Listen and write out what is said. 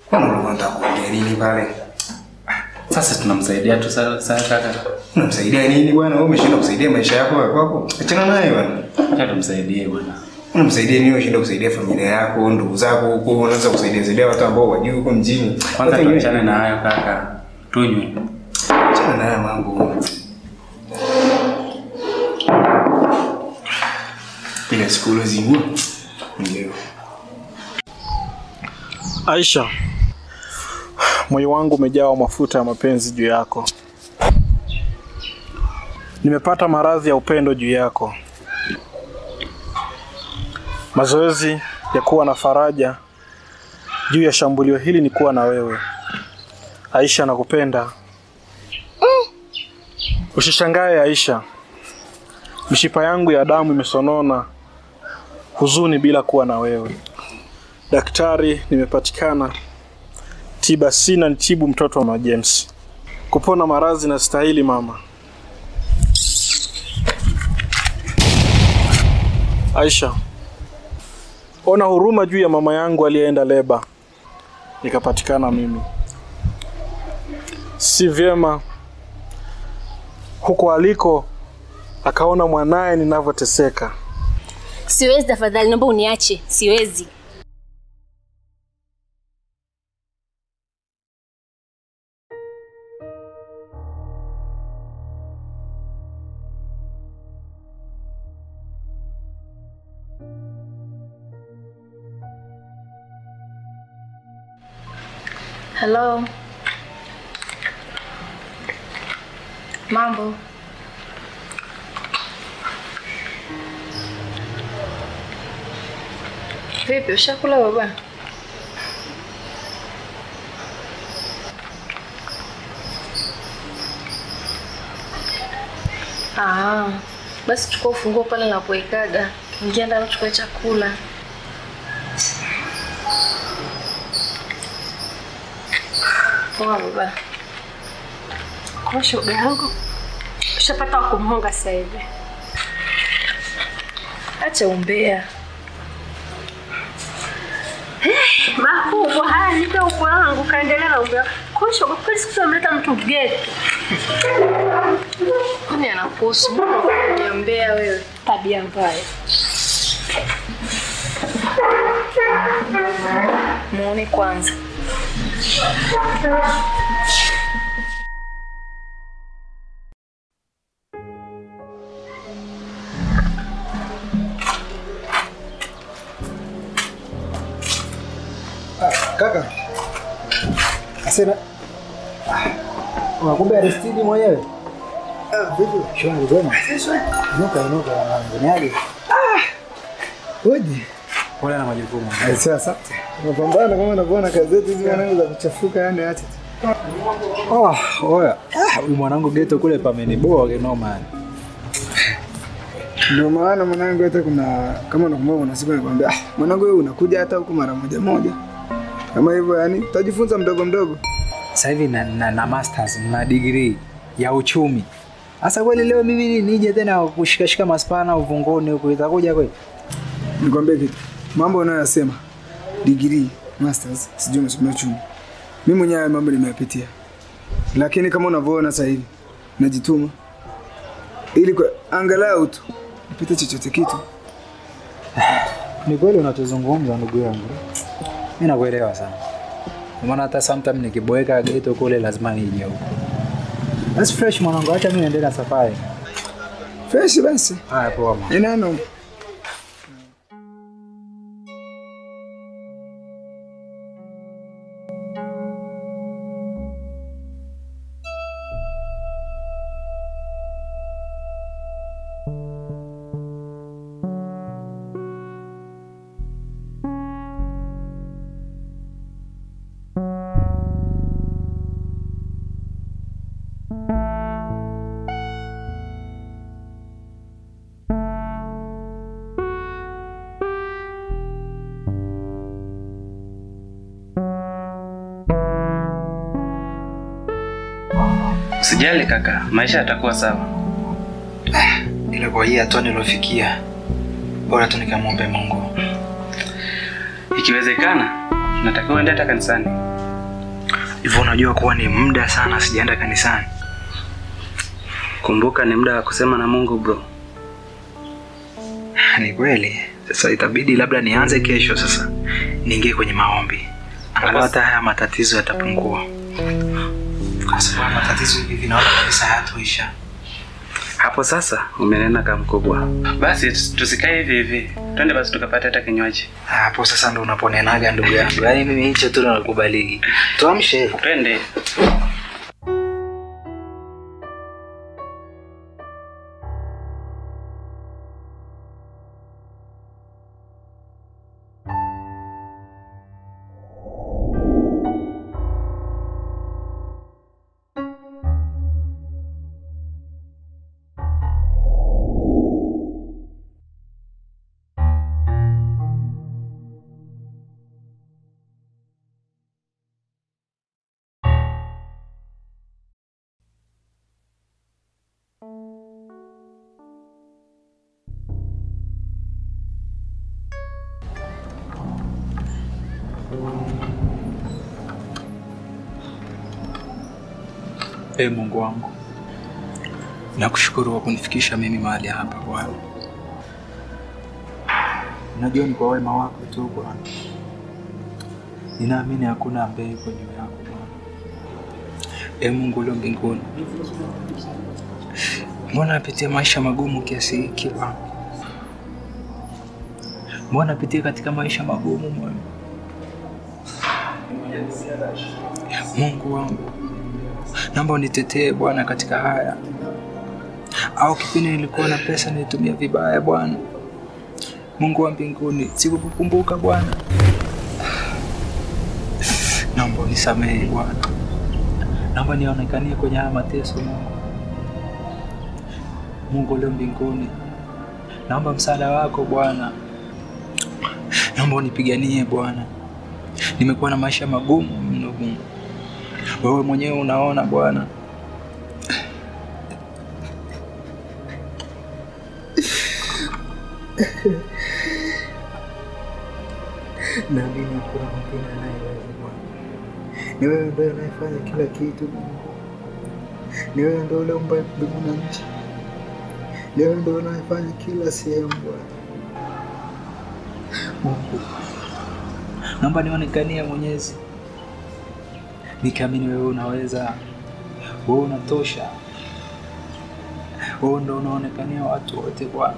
Kwa nini unataka kuongea nini pale? Sasa tunamsaidia tu sasa kaka. Unamsaidia nini bwana? Wewe umeshinda kusaidia maisha yako kwako. Achana naye bwana. Acha tumsaidie bwana. Unamsaidia nini? Unashinda kusaidia familia yako, ndugu zako huko, unaanza kusaidia watu ambao wajui huko mjini. Kwanza tuachane na hayo kaka. Tunywe. Achana na haya mambo. Bila skulu zimu. Ndio. Aisha, moyo wangu umejaa mafuta ya mapenzi juu yako. Nimepata maradhi ya upendo juu yako. Mazoezi ya kuwa na faraja juu ya shambulio hili ni kuwa na wewe. Aisha, nakupenda. Usishangae Aisha, mishipa yangu ya damu imesonona huzuni bila kuwa na wewe. Daktari, nimepatikana. Tiba sina, nitibu mtoto wa James. Kupona maradhi na stahili mama. Aisha, ona huruma juu ya mama yangu aliyeenda leba. Nikapatikana mimi. Si vyema huko aliko akaona mwanae ninavyoteseka. Siwezi tafadhali, naomba uniache. Siwezi. Hello. Mambo. Vipi, ushakula baba? Basi chukua ufunguo pale na kuwekaga. Ingia ndani uchukue chakula. Poa baba. Kwa shoga yangu, ushapata kumhonga sasa hivi. Acha umbea. Makubwa haya nipe upo wangu kaendelea na umbea. Kwa shoga kweli sikumleta mtu geto. Kwani anakuhusu niambia wewe tabia mbaya. Muone kwanza. Kaka. Asema. Unakumbe Aristidi mwenyewe? Vipi? Shwari bwana. Inuka ngoniaje? Hoji. Pole na majukumu. Sasa. Unapambana kama unavyoona kazi zetu hizi mwanangu za kuchafuka yani acha. Oya. Huyu mwanangu geto kule pameniboa kinoma. Ndio maana mwanangu hata kuna kama unakumbuka kuna siku nilikwambia mwanangu wewe unakuja hata huko mara moja. Kama hivyo yani utajifunza mdogo mdogo. Sasa hivi na masters na degree ya uchumi. Sasa kweli leo mimi nije tena kushikashika maspana uvungoni huko itakuja kweli? Nikwambie kitu. Mambo unayosema degree, masters, sijui umesomea uchumi. Mimi mwenyewe mambo nimeyapitia. Lakini kama unavyoona sasa hivi najituma ili kwa angalau tu nipite chochote kitu. Ni kweli unachozungumza ndugu yangu. Mimi nakuelewa sana. Maana hata sometimes nikiboeka geto kule lazima nije huko. That's fresh mwanangu, acha mimi niendelee na safari. Fresh basi. Haya poa mama. Inano. Usijali kaka, maisha yatakuwa sawa. Ila kwa hii hatua nilofikia, bora tu nikamwombe Mungu. Ikiwezekana, natakiwa uende hata kanisani. Hivyo unajua kuwa ni muda sana sijaenda kanisani. Kumbuka ni muda wa kusema na Mungu bro. Ni kweli. Sasa itabidi labda nianze kesho sasa. Niingie kwenye maombi. Angalau hata haya matatizo yatapungua. Kwa sababu matatizo hivi naona kabisa hayatoisha. Hapo sasa umenena kama mkubwa. Basi tusikae hivi hivi. Twende basi tukapata hata kinywaji. Hapo sasa ndo unaponenaga ndugu yangu. Yaani mimi hicho tu nakubaliki. Tuamshe. Twende. Mungu wangu, nakushukuru kwa kunifikisha mimi mahali hapa Bwana. Najua ni kwa wema wako tu Bwana. Ninaamini hakuna ambaye yuko juu yako Bwana. Mungu uliye mbinguni, mbona napitia maisha magumu kiasi hiki Bwana? Mbona napitia katika maisha magumu Bwana? Mungu wangu, naomba unitetee Bwana katika haya. Au kipindi nilikuwa na pesa nilitumia vibaya Bwana. Mungu wa mbinguni, sikukukumbuka Bwana. Naomba unisamehe Bwana. Naomba nionekanie kwenye haya mateso Mungu. Mungu uliye mbinguni, naomba msaada wako Bwana. Naomba unipiganie Bwana. Nimekuwa na maisha magumu mno Mungu. Wewe mwenyewe unaona Bwana. Naamini kuna mwingine anayeweza Bwana. Ni wewe ndiye unayefanya kila kitu Mungu. Ni wewe ndiye uliumba mbingu na nchi. Ni wewe ndiye unayefanya kila sehemu Bwana. Mungu, naomba nionekanie Mwenyezi. Nikiamini wewe unaweza. Wewe unatosha. Wewe ndio unaonekania watu wote Bwana.